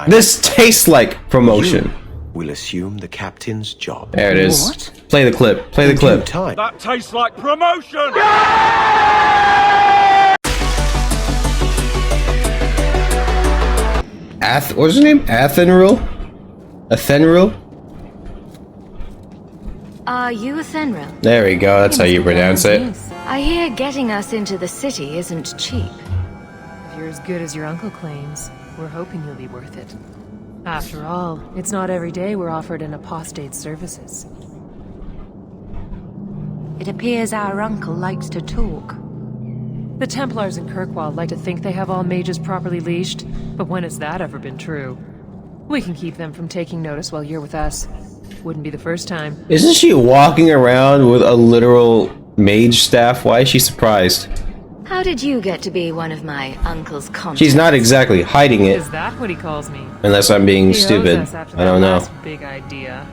This tastes like promotion. You will assume the captain's job. There it is. What? Play the clip. Play the clip. Time. That tastes like promotion! What's his name? Athenril? Athenril? Are you Athenril? There we go. That's how you pronounce it. I hear getting us into the city isn't cheap. If you're as good as your uncle claims, we're hoping you'll be worth it. After all, it's not every day we're offered an apostate's services. It appears our uncle likes to talk. The Templars in Kirkwall like to think they have all mages properly leashed, but when has that ever been true? We can keep them from taking notice while you're with us. Wouldn't be the first time. Isn't she walking around with a literal mage staff? Why is she surprised? How did you get to be one of my uncle's contacts? She's not exactly hiding it. Is that what he calls me? Unless I'm being He owes stupid. us after I don't that know. last big idea.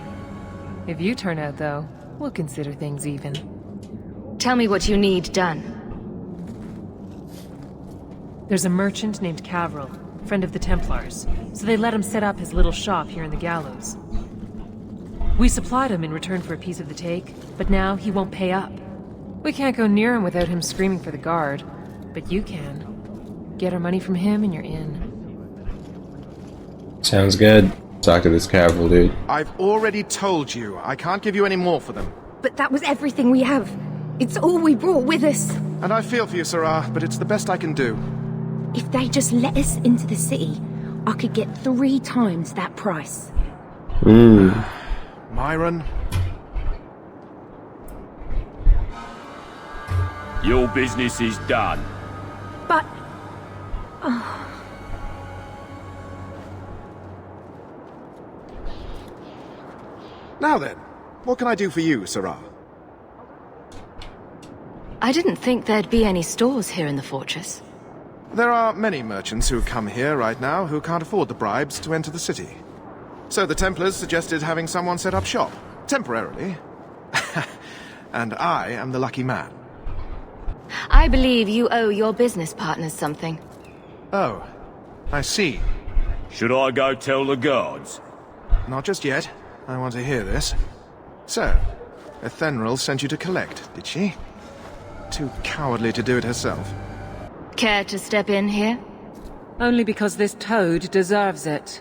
If you turn out, though, we'll consider things even. Tell me what you need done. There's a merchant named Cavril, friend of the Templars, so they let him set up his little shop here in the Gallows. We supplied him in return for a piece of the take, but now he won't pay up. We can't go near him without him screaming for the guard, but you can. Get our money from him and you're in. Sounds good. Talk to this Cavril dude. I've already told you, I can't give you any more for them. But that was everything we have. It's all we brought with us. And I feel for you, Sarah, but it's the best I can do. If they just let us into the city, I could get 3 times that price. Myron, Your business is done. But... now then, what can I do for you, Sarah? I didn't think there'd be any stores here in the fortress. There are many merchants who come here right now who can't afford the bribes to enter the city. So the Templars suggested having someone set up shop, temporarily. And I am the lucky man. I believe you owe your business partners something. Oh, I see. Should I go tell the guards? Not just yet. I want to hear this. So, Athenril sent you to collect, did she? Too cowardly to do it herself. Care to step in here? Only because this toad deserves it.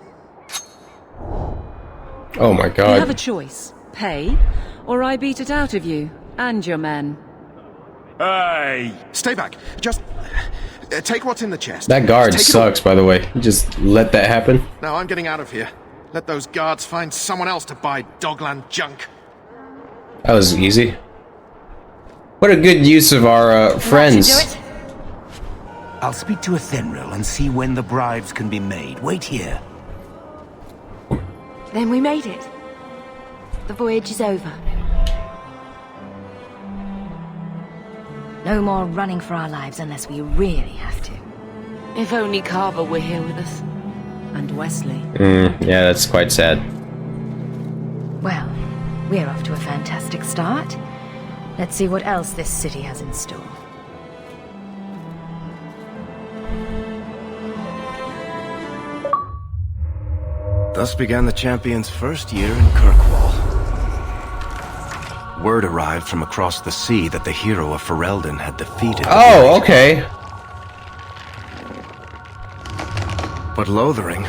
Oh my You have a god. choice. Pay, or I beat it out of you, and your men. Hey! Stay back. Just take what's in the chest. That guard Take it all. sucks, by the way. Just let that happen. Now I'm getting out of here. Let those guards find someone else to buy Dogland junk. That was easy. What a good use of our friends. Want to do it? I'll speak to Athenril and see when the bribes can be made. Wait here. Then we made it. The voyage is over. No more running for our lives unless we really have to. If only Carver were here with us. And Wesley. Yeah, that's quite sad. Well, we're off to a fantastic start. Let's see what else this city has in store. Thus began the champion's first year in Kirkwall. Word arrived from across the sea that the hero of Ferelden had defeated the Oh, knight. okay. But Lothering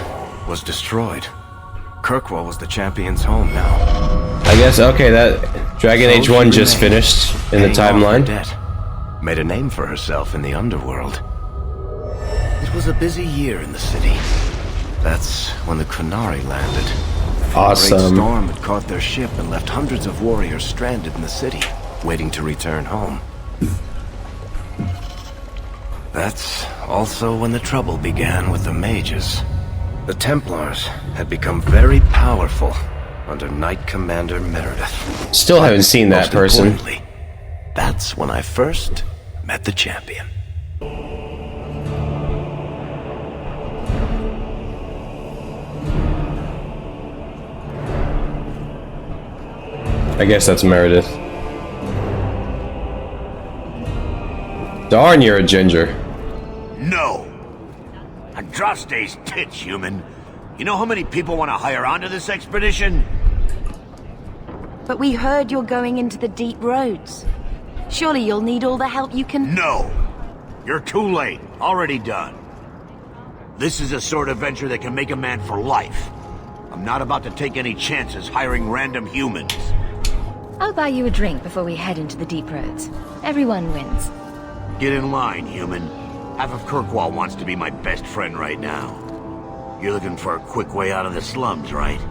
was destroyed. Kirkwall was the champion's home now. I guess, okay, that Dragon Age 1 just finished in the paying off her timeline. debt, made a name for herself in the underworld. It was a busy year in the city. That's when the Qunari landed. A great Awesome. storm had caught their ship and left hundreds of warriors stranded in the city, waiting to return home. That's also when the trouble began with the mages. The Templars had become very powerful under Knight Commander Meredith. Still haven't seen that Most person. importantly, that's when I first met the champion. I guess that's Meredith. Darn, you're a ginger. No! Andraste's tits, human. You know how many people want to hire onto this expedition? But we heard you're going into the deep roads. Surely you'll need all the help you can... No! You're too late. Already done. This is a sort of venture that can make a man for life. I'm not about to take any chances hiring random humans. I'll buy you a drink before we head into the deep roads. Everyone wins. Get in line, human. Half of Kirkwall wants to be my best friend right now. You're looking for a quick way out of the slums, right?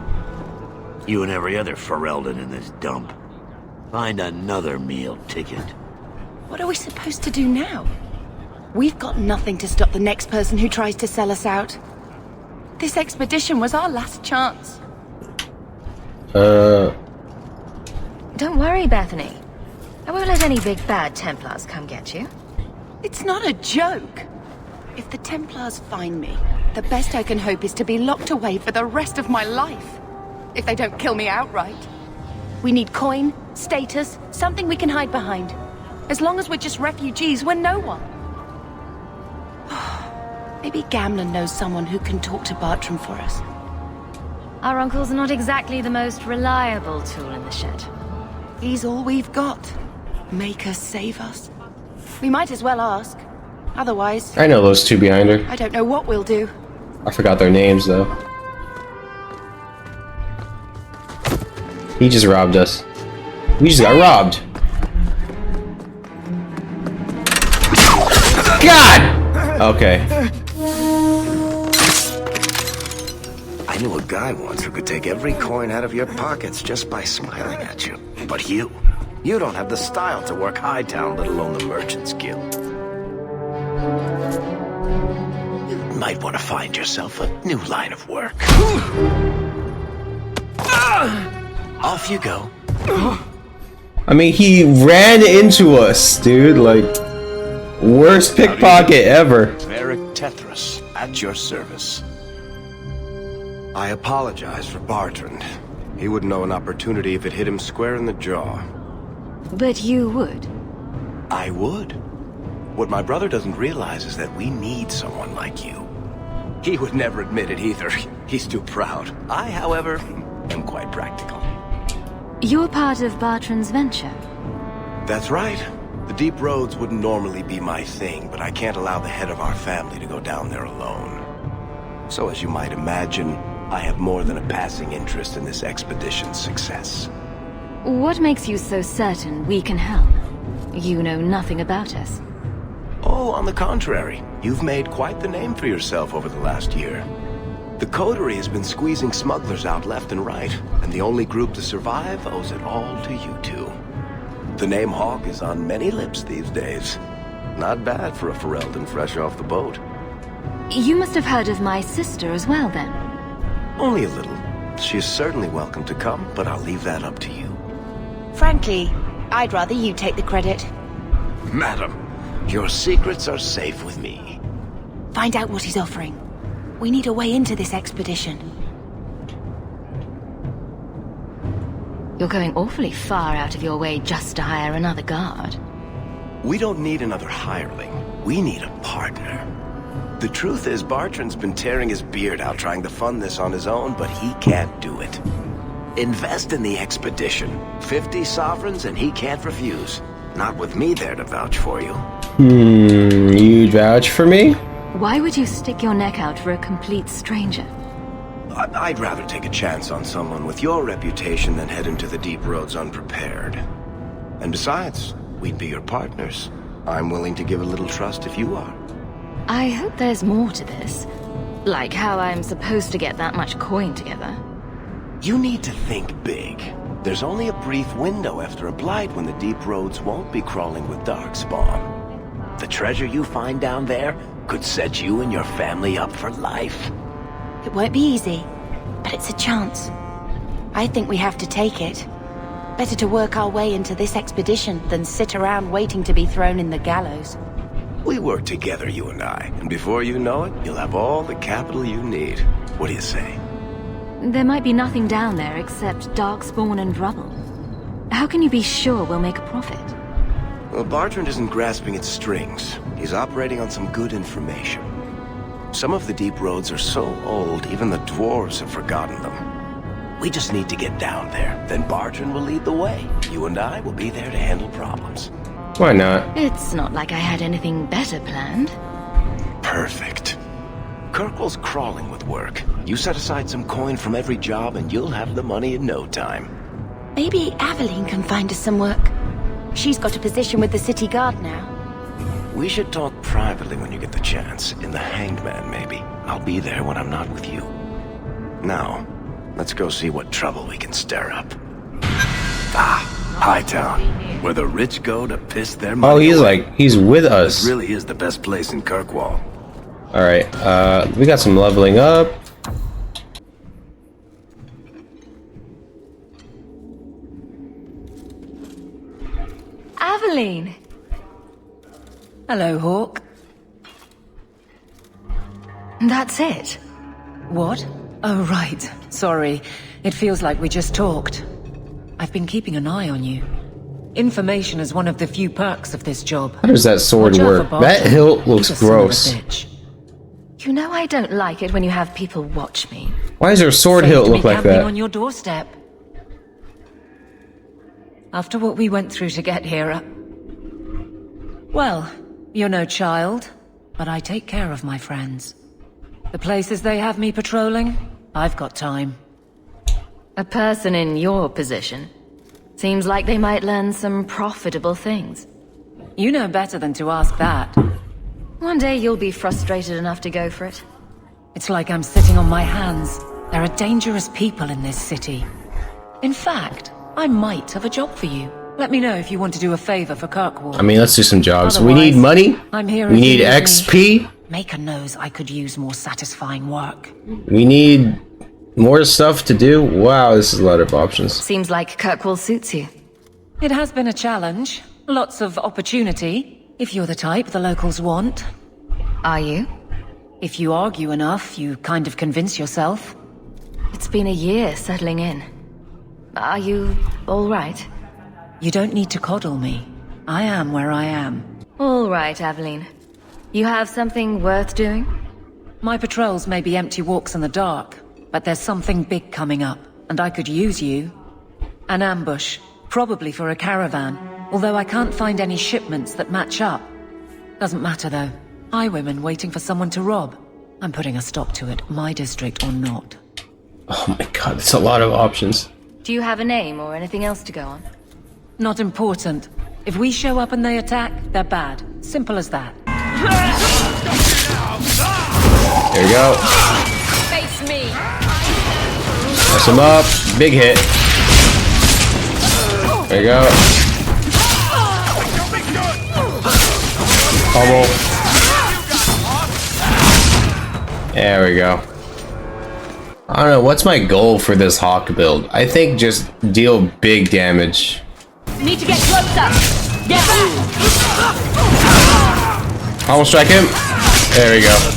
You and every other Ferelden in this dump. Find another meal ticket. What are we supposed to do now? We've got nothing to stop the next person who tries to sell us out. This expedition was our last chance. Don't worry, Bethany. I won't let any big bad Templars come get you. It's not a joke. If the Templars find me, the best I can hope is to be locked away for the rest of my life. If they don't kill me outright. We need coin, status, something we can hide behind. As long as we're just refugees, we're no one. Maybe Gamlen knows someone who can talk to Bartram for us. Our uncle's not exactly the most reliable tool in the shed. He's all we've got. Make us save us. We might as well ask. Otherwise... I know those two behind her. I don't know what we'll do. I forgot their names, though. He just robbed us. We just got robbed. God! Okay. I knew a guy once who could take every coin out of your pockets just by smiling at you. But you don't have the style to work Hightown, let alone the Merchants Guild. You might want to find yourself a new line of work. Off you go. I mean, he ran into us, dude. Like, worst pickpocket ever. Varric Tethras, at your service. I apologize for Bartrand. He wouldn't know an opportunity if it hit him square in the jaw. But you would. I would. What my brother doesn't realize is that we need someone like you. He would never admit it either. He's too proud. I, however, am quite practical. You're part of Bartrand's venture. That's right. The deep roads wouldn't normally be my thing, but I can't allow the head of our family to go down there alone. So as you might imagine, I have more than a passing interest in this expedition's success. What makes you so certain we can help? You know nothing about us. Oh, on the contrary. You've made quite the name for yourself over the last year. The Coterie has been squeezing smugglers out left and right, and the only group to survive owes it all to you two. The name Hawke is on many lips these days. Not bad for a Ferelden fresh off the boat. You must have heard of my sister as well, then. Only a little. She is certainly welcome to come, but I'll leave that up to you. Frankly, I'd rather you take the credit. Madam, your secrets are safe with me. Find out what he's offering. We need a way into this expedition. You're going awfully far out of your way just to hire another guard. We don't need another hireling. We need a partner. The truth is, Bartrand's been tearing his beard out trying to fund this on his own, but he can't do it. Invest in the expedition. 50 sovereigns and he can't refuse. Not with me there to vouch for you. You'd vouch for me? Why would you stick your neck out for a complete stranger? I'd rather take a chance on someone with your reputation than head into the deep roads unprepared. And besides, we'd be your partners. I'm willing to give a little trust if you are. I hope there's more to this. Like how I'm supposed to get that much coin together. You need to think big. There's only a brief window after a blight when the deep roads won't be crawling with darkspawn. The treasure you find down there could set you and your family up for life. It won't be easy, but it's a chance. I think we have to take it. Better to work our way into this expedition than sit around waiting to be thrown in the gallows. We work together, you and I, and before you know it, you'll have all the capital you need. What do you say? There might be nothing down there except darkspawn and rubble. How can you be sure we'll make a profit? Well, Bartrand isn't grasping at strings. He's operating on some good information. Some of the deep roads are so old, even the dwarves have forgotten them. We just need to get down there. Then Bartran will lead the way. You and I will be there to handle problems. Why not? It's not like I had anything better planned. Perfect. Kirkwall's crawling with work. You set aside some coin from every job and you'll have the money in no time. Maybe Aveline can find us some work. She's got a position with the city guard now. We should talk privately when you get the chance. In the Hanged Man, maybe. I'll be there when I'm not with you. Now, let's go see what trouble we can stir up. Hightown, where the rich go to piss their money Oh, he's away. like, he's with us. This really is the best place in Kirkwall. Alright, we got some leveling up. Aveline! Hello, Hawke. That's it. What? Oh, right. Sorry. It feels like we just talked. I've been keeping an eye on you. Information is one of the few perks of this job. How does that sword Watch out work? for That Bartran. hilt He's looks a son of a gross. bitch. You know I don't like it when you have people watch me. Why does her sword Saved hilt me look like camping that? on your doorstep. After what we went through to get here, well, you're no child, but I take care of my friends. The places they have me patrolling, I've got time. A person in your position. Seems like they might learn some profitable things. You know better than to ask that. One day you'll be frustrated enough to go for it. It's like I'm sitting on my hands. There are dangerous people in this city. In fact, I might have a job for you. Let me know if you want to do a favor for Kirkwall. I mean, let's do some jobs. We Otherwise, need money. I'm here We if need you need me. XP. Maker knows I could use more satisfying work. We need more stuff to do. Wow, this is a lot of options. Seems like Kirkwall suits you. It has been a challenge. Lots of opportunity, if you're the type the locals want. Are you? If you argue enough, you kind of convince yourself. It's been a year settling in. Are you all right? You don't need to coddle me. I am where I am. All right, Aveline. You have something worth doing? My patrols may be empty walks in the dark, but there's something big coming up, and I could use you. An ambush, probably for a caravan, although I can't find any shipments that match up. Doesn't matter though. Highwaymen waiting for someone to rob. I'm putting a stop to it, my district or not. Oh my god, it's a lot of options. Do you have a name or anything else to go on? Not important. If we show up and they attack, they're bad. Simple as that. There we go. Face me! Mess him up. Big hit. There you go. Pummel. There we go. I don't know, what's my goal for this Hawke build? I think just deal big damage. Need to get closer! Get back! Almost strike him. There we go.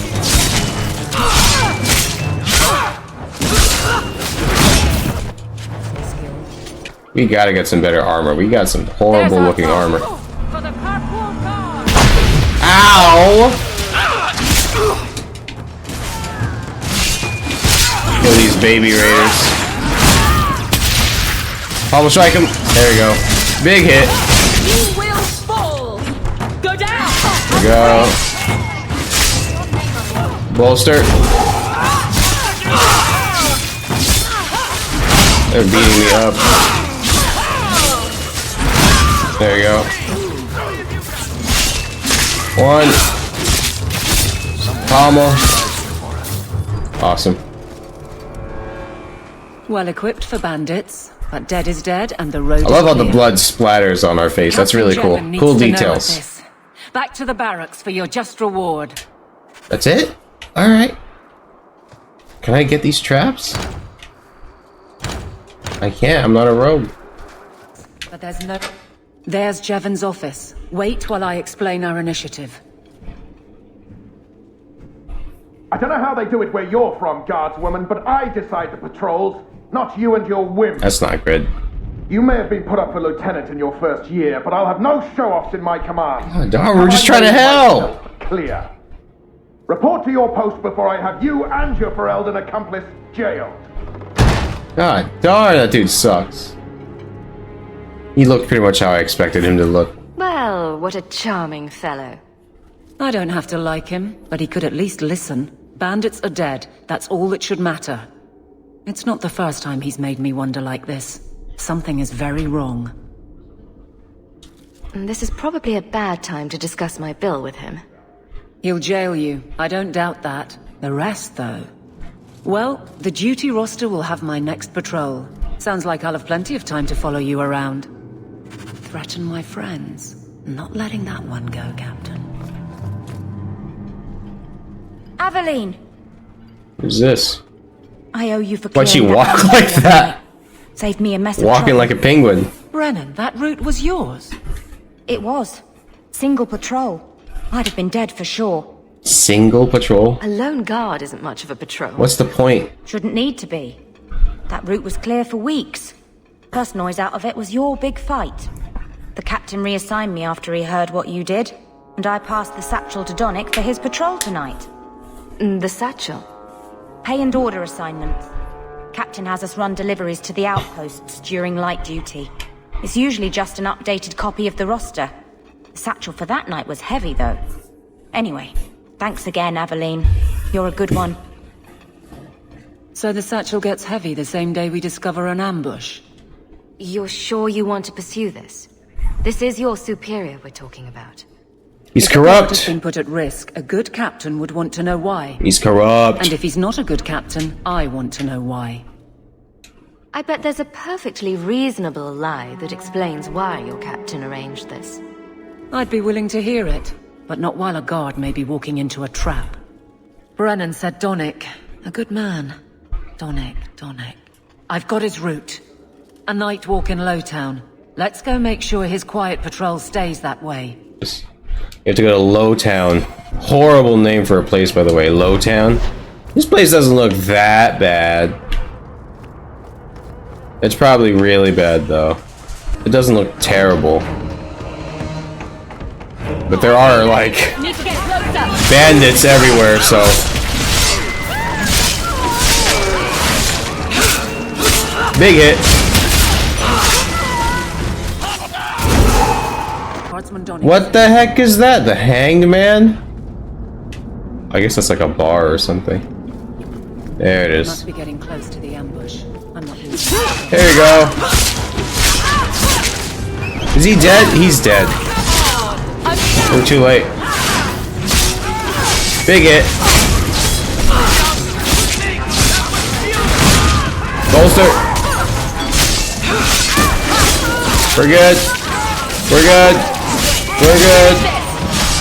We gotta get some better armor. We got some horrible looking armor. For the Kirkwall Guard! Ow! Kill these baby raiders. Almost strike him. There we go. Big hit. You will fall! Go down! There we go. Bolster. They're beating me up. There you go. One. Pommel. Awesome. Well equipped for bandits, but dead is dead and the road I love is how the clear. blood splatters on our face. That's really Captain cool. Jevon needs Cool to know details. this. Back to the barracks for your just reward. That's it? Alright. Can I get these traps? I can't. I'm not a rogue. But there's no... There's Jevon's office. Wait while I explain our initiative. I don't know how they do it where you're from, guardswoman, but I decide the patrols, not you and your whim. That's not good. You may have been put up for lieutenant in your first year, but I'll have no show-offs in my command. Oh, dog, we're just trying to help. Clear. Report to your post before I have you and your Ferelden accomplice jailed. God darn, that dude sucks. He looked pretty much how I expected him to look. Well, what a charming fellow. I don't have to like him, but he could at least listen. Bandits are dead. That's all that should matter. It's not the first time he's made me wonder like this. Something is very wrong. This is probably a bad time to discuss my bill with him. He'll jail you. I don't doubt that. The rest, though... Well, the duty roster will have my next patrol. Sounds like I'll have plenty of time to follow you around. Threaten my friends. Not letting that one go, Captain. Aveline! Who's this? I owe you for Why'd she clearing walk that like that? Saved me a mess of Walking trouble. like a penguin. Brennan, that route was yours. It was. Single patrol. I'd have been dead for sure. Single patrol? A lone guard isn't much of a patrol. What's the point? Shouldn't need to be. That route was clear for weeks. First noise out of it was your big fight. The captain reassigned me after he heard what you did, and I passed the satchel to Donnick for his patrol tonight. The satchel? Pay and order assignments. Captain has us run deliveries to the outposts during light duty. It's usually just an updated copy of the roster. The satchel for that night was heavy, though. Anyway, thanks again, Aveline. You're a good one. So the satchel gets heavy the same day we discover an ambush? You're sure you want to pursue this? This is your superior we're talking about. He's If the plot has corrupt. been put at risk, a good captain would want to know why. He's corrupt. And if he's not a good captain, I want to know why. I bet there's a perfectly reasonable lie that explains why your captain arranged this. I'd be willing to hear it, but not while a guard may be walking into a trap. Brennan said Donnick. A good man. Donnick. I've got his route. A night walk in Lowtown. Let's go make sure his quiet patrol stays that way. You have to go to Lowtown. Horrible name for a place, by the way. Lowtown. This place doesn't look that bad. It's probably really bad, though. It doesn't look terrible. But there are, like, bandits everywhere, so... Big hit. What the heck is that? The Hanged Man? I guess that's like a bar or something. There it is. Must be getting close to the ambush. I'm not There you go. Is he dead? He's dead. We're too late. Big hit. Bolster. We're good. We're good. We're good.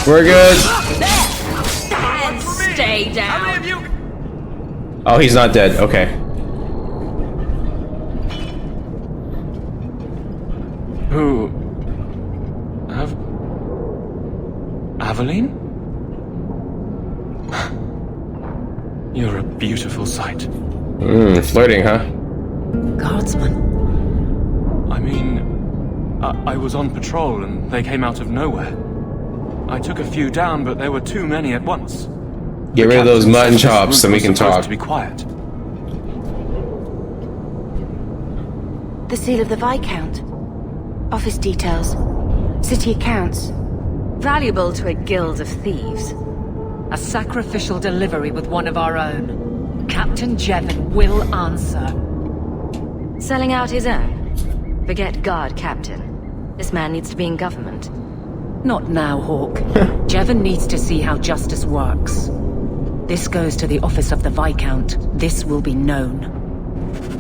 We're good. Stay down. Oh, he's not dead. Okay. Who? Aveline? You're a beautiful sight. Flirting, huh? Guardsman. I mean, I was on patrol and they came out of nowhere. I took a few down, but there were too many at once. Get rid of those mutton chops, then we can talk. To be quiet. The seal of the Viscount. Office details. City accounts. Valuable to a guild of thieves. A sacrificial delivery with one of our own. Captain Jevon will answer. Selling out his own? Forget guard captain. This man needs to be in government. Not now, Hawke. Jevon needs to see how justice works. This goes to the office of the Viscount. This will be known.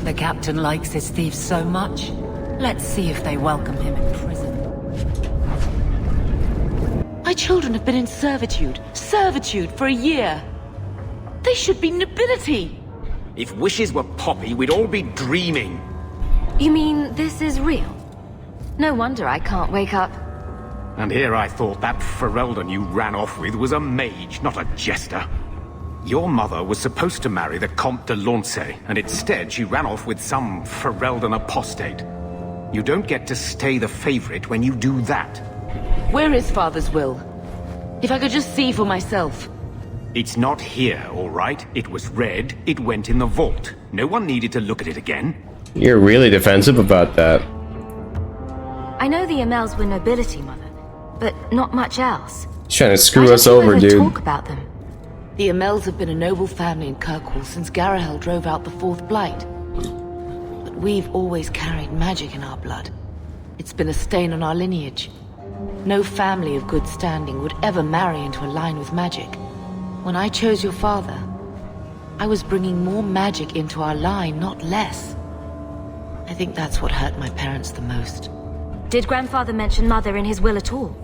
The captain likes his thieves so much. Let's see if they welcome him in prison. My children have been in servitude for a year. They should be nobility. If wishes were poppy, we'd all be dreaming. You mean this is real? No wonder I can't wake up. And here I thought that Ferelden you ran off with was a mage, not a jester. Your mother was supposed to marry the Comte de Launcey, and instead she ran off with some Ferelden apostate. You don't get to stay the favorite when you do that. Where is Father's will? If I could just see for myself. It's not here, all right? It was read, it went in the vault. No one needed to look at it again. You're really defensive about that. I know the Amels were nobility, Mother, but not much else. He's trying to Why screw don't us you over, ever dude. talk about them? The Amels have been a noble family in Kirkwall since Garahel drove out the Fourth Blight. But we've always carried magic in our blood. It's been a stain on our lineage. No family of good standing would ever marry into a line with magic. When I chose your father, I was bringing more magic into our line, not less. I think that's what hurt my parents the most. Did Grandfather mention Mother in his will at all?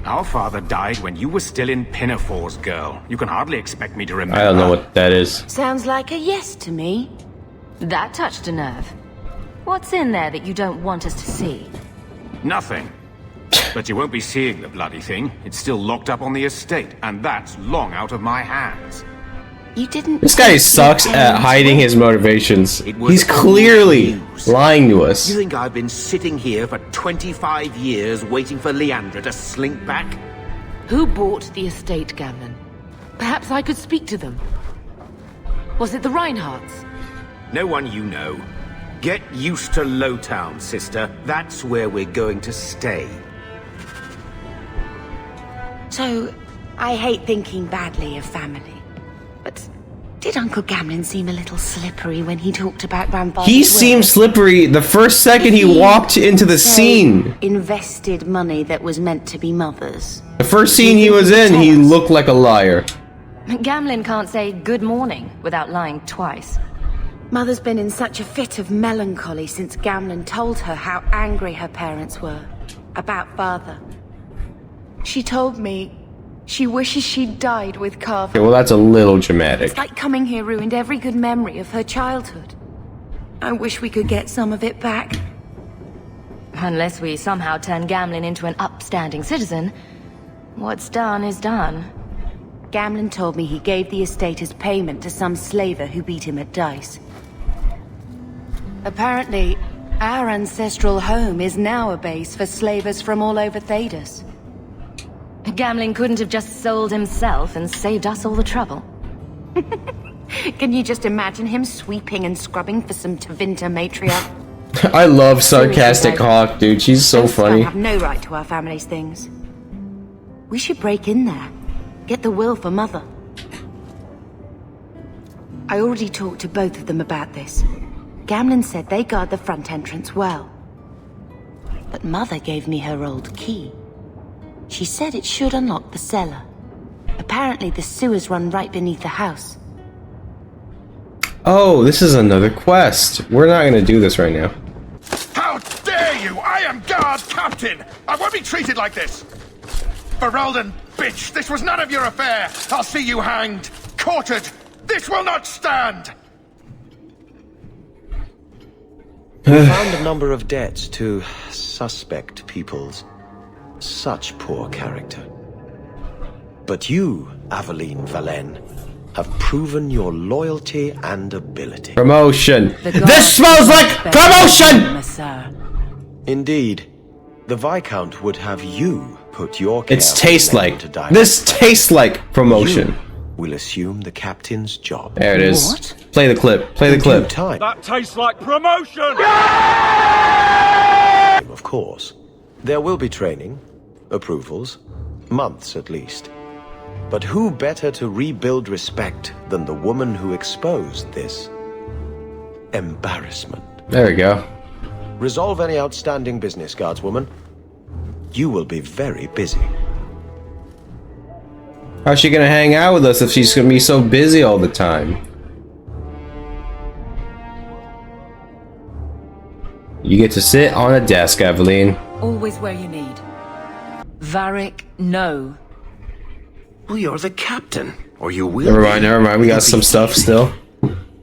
Our father died when you were still in Pinafores, girl. You can hardly expect me to remember. I don't know what that is. Sounds like a yes to me. That touched a nerve. What's in there that you don't want us to see? Nothing. But you won't be seeing the bloody thing. It's still locked up on the estate, and that's long out of my hands. You didn't... This guy sucks at hiding his motivations. He's clearly lying to us. You think I've been sitting here for 25 years waiting for Leandra to slink back? Who bought the estate, Gamlen? Perhaps I could speak to them. Was it the Reinhardts? No one you know. Get used to Lowtown, sister. That's where we're going to stay. So, I hate thinking badly of family. But did Uncle Gamlen seem a little slippery when he talked about Grandfather's He will? seemed slippery the first second he walked into the scene. Invested money that was meant to be Mother's. The first scene he was in, he looked like a liar. Gamlen can't say good morning without lying twice. Mother's been in such a fit of melancholy since Gamlen told her how angry her parents were about Father. She told me she wishes she'd died with Carver. Okay, well, that's a little dramatic. It's like coming here ruined every good memory of her childhood. I wish we could get some of it back. Unless we somehow turn Gamlen into an upstanding citizen, what's done is done. Gamlen told me he gave the estate as payment to some slaver who beat him at dice. Apparently, our ancestral home is now a base for slavers from all over Thedas. Gamlen couldn't have just sold himself and saved us all the trouble. Can you just imagine him sweeping and scrubbing for some Tevinter matriarch? I love sarcastic Hawke, dude. She's so funny. I have no right to our family's things. We should break in there. Get the will for Mother. I already talked to both of them about this. Gamlen said they guard the front entrance well. But Mother gave me her old key. She said it should unlock the cellar. Apparently the sewers run right beneath the house. Oh, this is another quest. We're not gonna do this right now. How dare you! I am guard captain! I won't be treated like this! Ferelden, bitch, this was none of your affair! I'll see you hanged! Quartered! This will not stand! We found a number of debts to suspect peoples. Such poor character. But you, Aveline Valen, have proven your loyalty and ability. Promotion. This smells like promotion! Indeed. The Viscount would have you put your care It's taste on like. to die. This tastes like promotion. You will assume the captain's job. There it is. What? Play the clip. Play the clip. Time, That tastes like promotion! of course. There will be training, approvals, months at least. But who better to rebuild respect than the woman who exposed this embarrassment? There we go. Resolve any outstanding business, guardswoman. You will be very busy. How's she gonna hang out with us if she's gonna be so busy all the time? You get to sit on a desk, Aveline. Always where you need. Varric, no. Well, you're the captain, or you will. Never mind, never mind. We got some stuff still.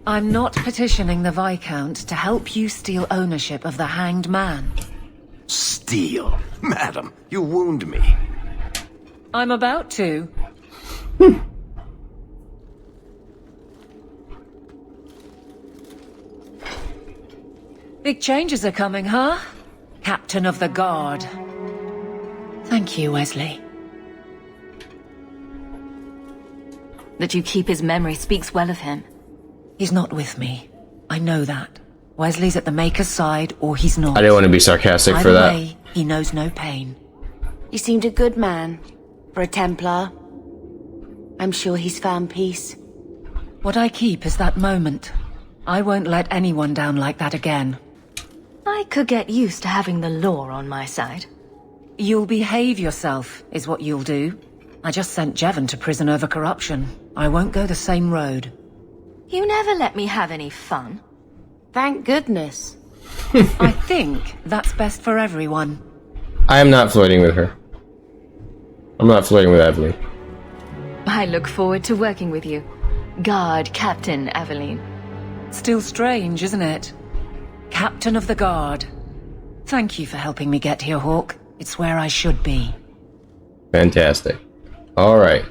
I'm not petitioning the Viscount to help you steal ownership of the Hanged Man. Steal? Madam, you wound me. I'm about to. Big changes are coming, huh? Captain of the Guard. Thank you, Wesley. That you keep his memory speaks well of him. He's not with me. I know that. Wesley's at the Maker's side, or he's not. I didn't want to be sarcastic for Either that. way, he knows no pain. He seemed a good man. For a Templar. I'm sure he's found peace. What I keep is that moment. I won't let anyone down like that again. I could get used to having the law on my side. You'll behave yourself, is what you'll do. I just sent Jevon to prison over corruption. I won't go the same road. You never let me have any fun. Thank goodness. I think that's best for everyone. I am not flirting with her. I'm not flirting with Aveline. I look forward to working with you. Guard Captain Aveline. Still strange, isn't it? Captain of the Guard. Thank you for helping me get here, Hawke. It's where I should be. Fantastic. Alright.